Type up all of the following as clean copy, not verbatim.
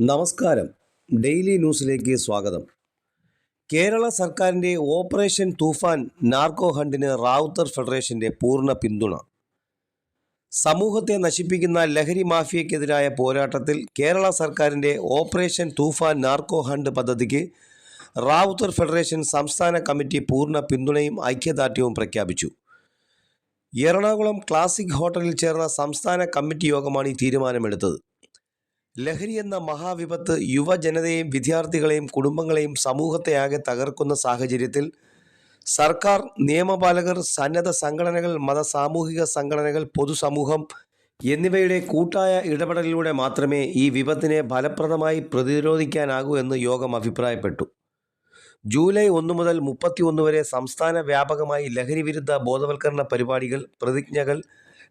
നമസ്കാരം. ഡെയിലി ന്യൂസിലേക്ക് സ്വാഗതം. കേരള സർക്കാരിൻ്റെ ഓപ്പറേഷൻ തൂഫാൻ നാർക്കോ ഹണ്ടിന് റാവുത്തർ ഫെഡറേഷൻ്റെ പൂർണ്ണ പിന്തുണ. സമൂഹത്തെ നശിപ്പിക്കുന്ന ലഹരി മാഫിയയ്ക്കെതിരായ പോരാട്ടത്തിൽ കേരള സർക്കാരിൻ്റെ ഓപ്പറേഷൻ തൂഫാൻ നാർക്കോ ഹണ്ട് പദ്ധതിക്ക് റാവുത്തർ ഫെഡറേഷൻ സംസ്ഥാന കമ്മിറ്റി പൂർണ്ണ പിന്തുണയും ഐക്യദാർഢ്യവും പ്രഖ്യാപിച്ചു. എറണാകുളം ക്ലാസിക് ഹോട്ടലിൽ ചേർന്ന സംസ്ഥാന കമ്മിറ്റി യോഗമാണ് ഈ തീരുമാനമെടുത്തത്. ലഹരി എന്ന മഹാവിപത്ത് യുവജനതയെയും വിദ്യാർത്ഥികളെയും കുടുംബങ്ങളെയും സമൂഹത്തെയാകെ തകർക്കുന്ന സാഹചര്യത്തിൽ സർക്കാർ, നിയമപാലകർ, സന്നദ്ധ സംഘടനകൾ, സാമൂഹിക സംഘടനകൾ, പൊതുസമൂഹം എന്നിവയുടെ കൂട്ടായ ഇടപെടലിലൂടെ മാത്രമേ ഈ വിപത്തിനെ ഫലപ്രദമായി പ്രതിരോധിക്കാനാകൂ എന്ന് യോഗം അഭിപ്രായപ്പെട്ടു. ജൂലൈ 1 മുതൽ 31 വരെ സംസ്ഥാന വ്യാപകമായി ലഹരി വിരുദ്ധ ബോധവൽക്കരണ പരിപാടികൾ, പ്രതിജ്ഞകൾ,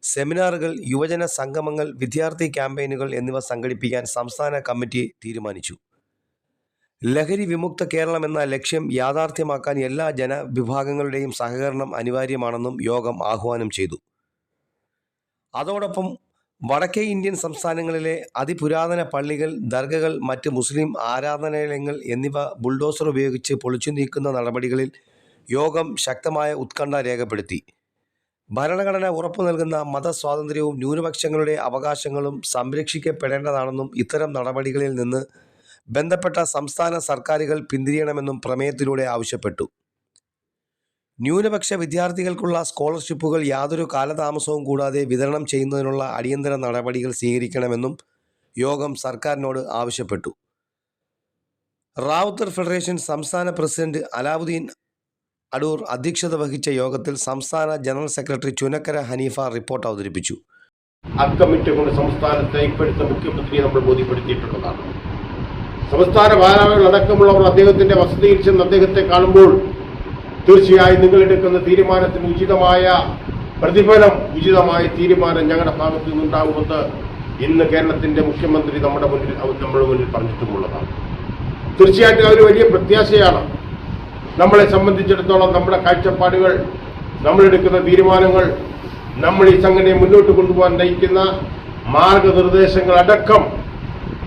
സെമിനാറുകൾ, യുവജന സംഗമങ്ങൾ, വിദ്യാർത്ഥി ക്യാമ്പയിനുകൾ എന്നിവ സംഘടിപ്പിക്കാൻ സംസ്ഥാന കമ്മിറ്റി തീരുമാനിച്ചു. ലഹരി വിമുക്ത കേരളം എന്ന ലക്ഷ്യം യാഥാർത്ഥ്യമാക്കാൻ എല്ലാ ജനവിഭാഗങ്ങളുടെയും സഹകരണം അനിവാര്യമാണെന്നും യോഗം ആഹ്വാനം ചെയ്തു. അതോടൊപ്പം വടക്കേ ഇന്ത്യൻ സംസ്ഥാനങ്ങളിലെ അതിപുരാതന പള്ളികൾ, ദർഗകൾ, മറ്റ് മുസ്ലിം ആരാധനാലയങ്ങൾ എന്നിവ ബുൾഡോസർ ഉപയോഗിച്ച് പൊളിച്ചു നീക്കുന്ന നടപടികളിൽ യോഗം ശക്തമായ ഉത്കണ്ഠ രേഖപ്പെടുത്തി. ഭരണഘടന ഉറപ്പു നൽകുന്ന മതസ്വാതന്ത്ര്യവും ന്യൂനപക്ഷങ്ങളുടെ അവകാശങ്ങളും സംരക്ഷിക്കപ്പെടേണ്ടതാണെന്നും ഇത്തരം നടപടികളിൽ നിന്ന് ബന്ധപ്പെട്ട സംസ്ഥാന സർക്കാരുകൾ പിന്തിരിയണമെന്നും പ്രമേയത്തിലൂടെ ആവശ്യപ്പെട്ടു. ന്യൂനപക്ഷ വിദ്യാർത്ഥികൾക്കുള്ള സ്കോളർഷിപ്പുകൾ യാതൊരു കാലതാമസവും കൂടാതെ വിതരണം ചെയ്യുന്നതിനുള്ള അടിയന്തര നടപടികൾ സ്വീകരിക്കണമെന്നും യോഗം സർക്കാരിനോട് ആവശ്യപ്പെട്ടു. റാവുത്തർ ഫെഡറേഷൻ സംസ്ഥാന പ്രസിഡന്റ് അലാവുദ്ദീൻ അടൂർ അധ്യക്ഷത വഹിച്ച യോഗത്തിൽ സംസ്ഥാന general secretary Chunakkara Haneefa report അവതരിപ്പിച്ചു. അക്കമിറ്റ് കൊണ്ട് സംസ്ഥാനത്തെ ഇപ്പോഴത്തെ മുഖ്യമന്ത്രിയെ നമ്മൾ ബോധ്യപ്പെടുത്തിയിട്ടുള്ളതാണ്. സംസ്ഥാന ഭാരവാഹികൾ അടക്കമുള്ളവർ അദ്ദേഹത്തിന്റെ വസതിയിൽ ചെന്ന് അദ്ദേഹത്തെ കാണുമ്പോൾ തീർച്ചയായും നിങ്ങളെടുക്കുന്ന തീരുമാനത്തിന് ഉചിതമായ പ്രതിഫലം, ഉചിതമായ തീരുമാനം ഞങ്ങളുടെ ഭാഗത്തു നിന്നുണ്ടാകുമെന്ന് ഇന്ന് കേരളത്തിന്റെ മുഖ്യമന്ത്രി നമ്മുടെ മുന്നിൽ പറഞ്ഞിട്ടുമുള്ളതാണ്. തീർച്ചയായിട്ടും ഒരു വലിയ പ്രത്യാശയാണ്. നമ്മളെ സംബന്ധിച്ചിടത്തോളം നമ്മുടെ കാഴ്ചപ്പാടുകൾ, നമ്മളെടുക്കുന്ന തീരുമാനങ്ങൾ, നമ്മൾ ഈ സംഘടനയെ മുന്നോട്ട് കൊണ്ടുപോകാൻ നയിക്കുന്ന മാർഗനിർദ്ദേശങ്ങളടക്കം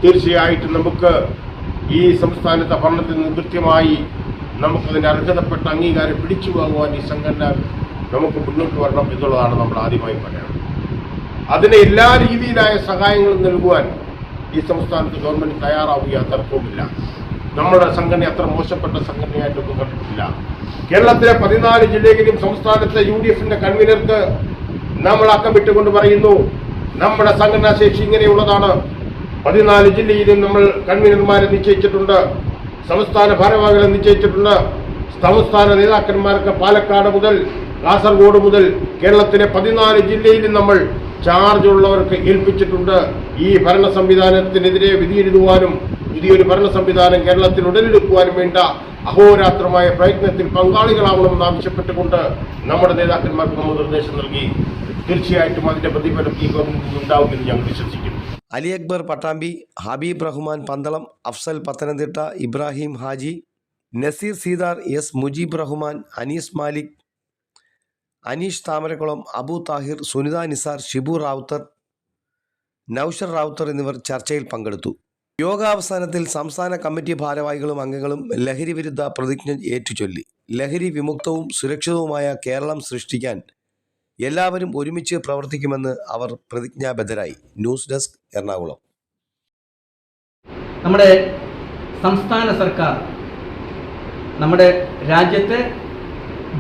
തീർച്ചയായിട്ടും നമുക്ക് ഈ സംസ്ഥാനത്തെ ഭരണത്തിൽ നിന്ന് കൃത്യമായി നമുക്കതിൻ്റെ അർഹതപ്പെട്ട അംഗീകാരം പിടിച്ചു വാങ്ങുവാൻ ഈ സംഘടന നമുക്ക് മുന്നോട്ട് വരണം എന്നുള്ളതാണ് നമ്മൾ ആദ്യമായി പറയുന്നത്. അതിന് എല്ലാ രീതിയിലായ സഹായങ്ങളും നൽകുവാൻ ഈ സംസ്ഥാനത്ത് ഗവൺമെൻറ് തയ്യാറാവുക തർക്കവുമില്ല. നമ്മുടെ സംഘടന അത്ര മോശപ്പെട്ട സംഘടനയായിട്ടൊന്നും കണ്ടിട്ടില്ല. കേരളത്തിലെ 14 ജില്ലകളിലും സംസ്ഥാനത്തെ UDFന്റെ കൺവീനർക്ക് നമ്മൾ അക്കമിട്ടുകൊണ്ട് പറയുന്നു, നമ്മുടെ സംഘടനാ ശേഷി ഇങ്ങനെയുള്ളതാണ്. 14 ജില്ലയിലും നമ്മൾ കൺവീനർമാരെ നിശ്ചയിച്ചിട്ടുണ്ട്, സംസ്ഥാന ഭാരവാഹികളെ നിശ്ചയിച്ചിട്ടുണ്ട്. സംസ്ഥാന നേതാക്കന്മാർക്ക് പാലക്കാട് മുതൽ കാസർഗോഡ് മുതൽ കേരളത്തിലെ 14 ജില്ലയിലും നമ്മൾ ചാർജ് ഉള്ളവർക്ക് ഏൽപ്പിച്ചിട്ടുണ്ട്. ഈ ഭരണ സംവിധാനത്തിനെതിരെ വിധിയെഴുതുവാനും പുതിയൊരു ഭരണ സംവിധാനം കേരളത്തിൽ ഉടലെടുക്കുവാനും വേണ്ട അഹോരാത്രമായ പ്രയത്നത്തിൽ പങ്കാളികളാവണമെന്ന് ആവശ്യപ്പെട്ടുകൊണ്ട് നമ്മുടെ നേതാക്കന്മാർക്ക് നമ്മൾ നിർദ്ദേശം നൽകി. തീർച്ചയായിട്ടും അതിന്റെ പ്രതിഫലം ഈ ഗവൺമെന്റിൽ ഉണ്ടാവുമെന്ന് ഞങ്ങൾ വിശ്വസിക്കുന്നു. അലി അക്ബർ പട്ടാമ്പി, ഹബീബ് റഹ്മാൻ പന്തളം, അഫ്സൽ പത്തനംതിട്ട, ഇബ്രാഹിം ഹാജി, നസീർ സീതാർ, എസ് മുജീബ് റഹ്മാൻ, അനീസ് മാലിക്, അനീഷ് താമരക്കുളം, അബു താഹിർ, സുനിത നിസാർ, ഷിബു റാവുത്തർ, നൌഷർ റാവുത്തർ എന്നിവർ ചർച്ചയിൽ പങ്കെടുത്തു. യോഗാവസാനത്തിൽ സംസ്ഥാന കമ്മിറ്റി ഭാരവാഹികളും അംഗങ്ങളും ലഹരി വിരുദ്ധ പ്രതിജ്ഞ ഏറ്റുചൊല്ലി. ലഹരി വിമുക്തവും സുരക്ഷിതവുമായ കേരളം സൃഷ്ടിക്കാൻ എല്ലാവരും ഒരുമിച്ച് പ്രവർത്തിക്കുമെന്ന് അവർ പ്രതിജ്ഞാബദ്ധരായി. News desk, Ernakulam. നമ്മുടെ സംസ്ഥാന സർക്കാർ നമ്മുടെ രാജ്യത്തെ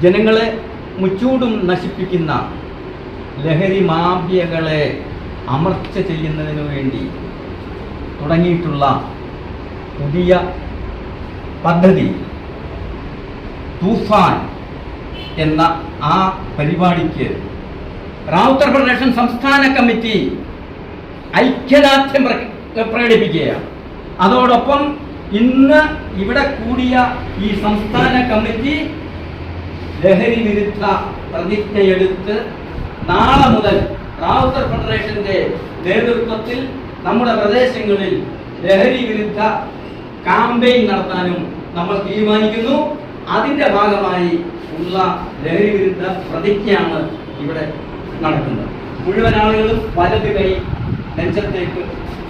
ജനങ്ങളെ മുച്ചൂടും നശിപ്പിക്കുന്ന ലഹരി മാഫിയകളെ അമർച്ച ചെയ്യുന്നതിനു വേണ്ടി തുടങ്ങിയിട്ടുള്ള പുതിയ പദ്ധതി തൂഫാൻ എന്ന ആ പരിപാടിക്ക് റാവുത്തർ ഫെഡറേഷൻ സംസ്ഥാന കമ്മിറ്റി ഐക്യദാർഢ്യം പ്രകടിപ്പിക്കുകയാണ്. അതോടൊപ്പം ഇന്ന് ഇവിടെ കൂടിയ ഈ സംസ്ഥാന കമ്മിറ്റി ലഹരി വിരുദ്ധ പ്രതിജ്ഞയെടുത്ത് നാളെ മുതൽ റാവുത്തർ ഫെഡറേഷന്റെ നേതൃത്വത്തിൽ നമ്മുടെ പ്രദേശങ്ങളിൽ ലഹരി വിരുദ്ധ ക്യാമ്പയിൻ നടത്താനും നമ്മൾ തീരുമാനിക്കുന്നു. അതിന്റെ ഭാഗമായി ഉള്ള ലഹരി വിരുദ്ധ പ്രതിജ്ഞയാണ് ഇവിടെ നടക്കുന്നത്. മുഴുവൻ ആളുകളും വലത് കൈ നെഞ്ചത്തേക്ക്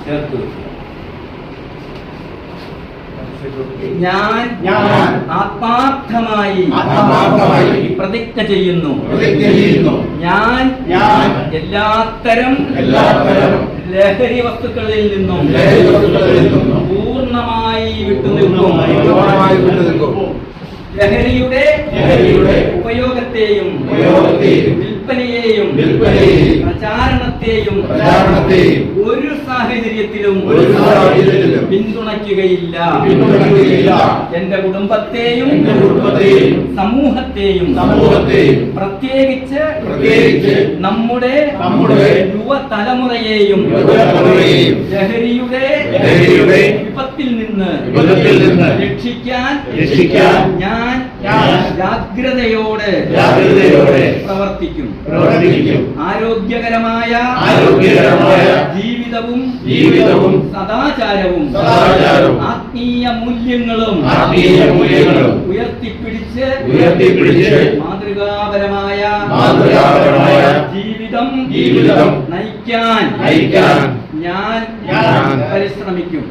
ചേർത്ത് വയ്ക്കുക. ഞാൻ ആത്മാർത്ഥമായി പ്രതിജ്ഞ ചെയ്യുന്നു. ഞാൻ എല്ലാത്തരം ലഹരി വസ്തുക്കളിൽ നിന്നും പൂർണ്ണമായി വിട്ടുനിൽക്കും. ലഹരിയുടെ ഉപയോഗത്തെയും വിൽപ്പനയെയും പ്രചാരണത്തെയും ഒരു സാഹചര്യത്തിലും പിന്തുണയ്ക്കുകയില്ല. എന്റെ കുടുംബത്തെയും സമൂഹത്തെയും പ്രത്യേകിച്ച് നമ്മുടെ യുവതലമുറയെയും ലഹരിയുടെ വിപത്തിൽ നിന്ന് രക്ഷിക്കാൻ ഞാൻ ജാഗ്രതയോടെ പ്രവർത്തിക്കും. ആരോഗ്യകരമായ ജീവിതവും സദാചാരവും ആത്മീയ മൂല്യങ്ങളും ഉയർത്തിപ്പിടിച്ച് മാതൃകാപരമായ ജീവിതം നയിക്കാൻ ഞാൻ പരിശ്രമിക്കും.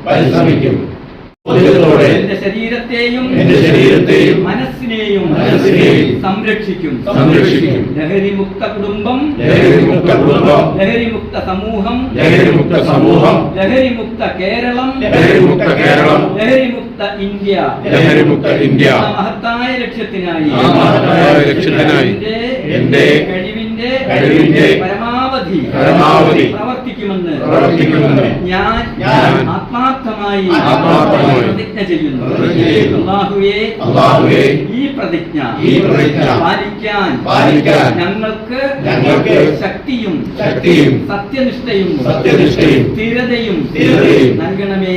എന്റെ ശരീരത്തെയും മനസ്സിനെയും സംരക്ഷിക്കും. ലഹരിമുക്ത കുടുംബം, ലഹരിമുക്ത സമൂഹം, ലഹരിമുക്ത കേരളം, ലഹരിമുക്ത ഇന്ത്യ മഹത്തായ ലക്ഷ്യത്തിനായി എന്റെ കഴിവിന്റെ പരമാവധി പ്രവർത്തിക്കുമെന്ന് ഞാൻ ആത്മാർത്ഥമായി പ്രതിജ്ഞ ചെയ്യുന്നു. അല്ലാഹുവേ, ഈ പ്രതിജ്ഞ പാലിക്കാൻ ഞങ്ങൾക്ക് ശക്തിയും സത്യനിഷ്ഠയും സ്ഥിരതയും നൽകണമേ.